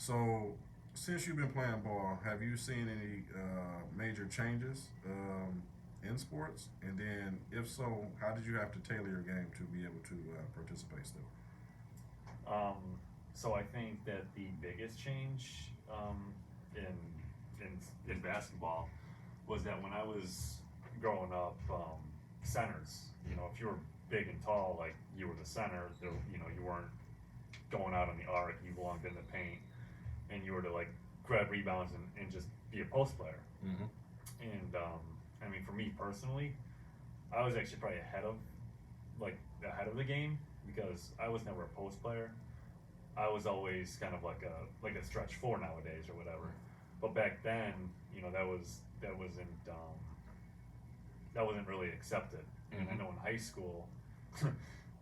So, since you've been playing ball, have you seen any major changes in sports? And then, if so, how did you have to tailor your game to be able to participate still? Um, so I think that the biggest change in, in basketball was that when I was growing up, centers. If you were big and tall, like you were the center, you weren't going out on the arc. You belonged in the paint, and you were to like grab rebounds and just be a post player. Mm-hmm. And I mean, for me personally, I was actually probably ahead of the game because I was never a post player. I was always kind of like a stretch four nowadays or whatever. But back then, that wasn't really accepted. And I Mm-hmm. know in high school,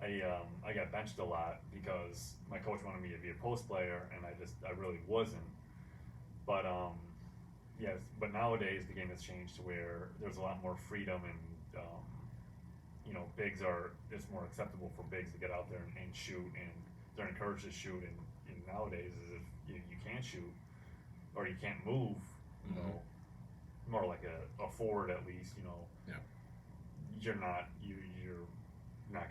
I got benched a lot because my coach wanted me to be a post player, and I really wasn't. But yes, but nowadays the game has changed to where there's a lot more freedom and bigs are it's more acceptable for bigs to get out there and shoot, and they're encouraged to shoot. And nowadays, is if you can't shoot or you can't move, you Mm-hmm. know, more like a forward at least, Yeah. you're not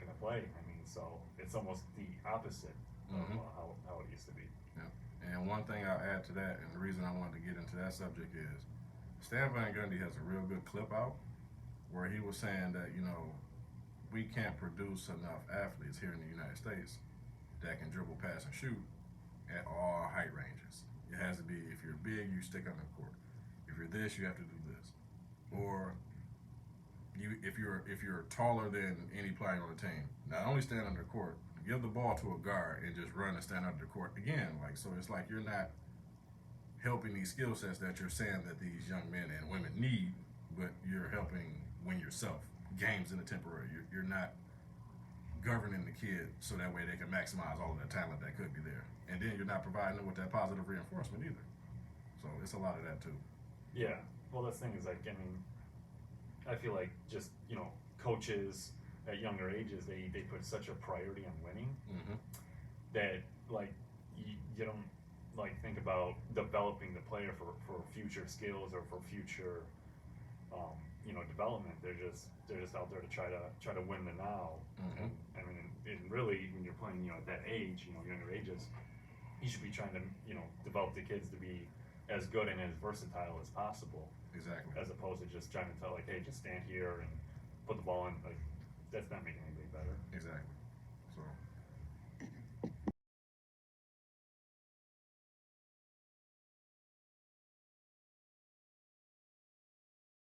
going to play. I mean, so it's almost the opposite of Mm-hmm. how it used to be. Yeah. And one thing I'll add to that, and the reason I wanted to get into that subject is Stan Van Gundy has a real good clip out where he was saying that, we can't produce enough athletes here in the United States that can dribble, pass, and shoot at all height ranges. It has to be if you're big, you stick on the court. If you're this, you have to do this. Or if you're taller than any player on the team, not only stand under the court, give the ball to a guard and just run and stand under the court again. Like so, it's like you're not helping these skill sets that you're saying that these young men and women need, but you're helping win yourself games in the temporary. You're not governing the kid so that way they can maximize all of the talent that could be there. And then you're not providing them with that positive reinforcement either. So it's a lot of that too. Yeah. Well, the thing is, like, I mean, I feel like just coaches at younger ages, they put such a priority on winning Mm-hmm. that like you don't like think about developing the player for future skills or for future development. They're just out there to try to win the now. Mm-hmm. And I mean, and really when you're playing at that age, younger ages, you should be trying to develop the kids to be as good and as versatile as possible, Exactly. as opposed to just trying to tell like, hey, just stand here and put the ball in. Like that's not making anybody better. Exactly.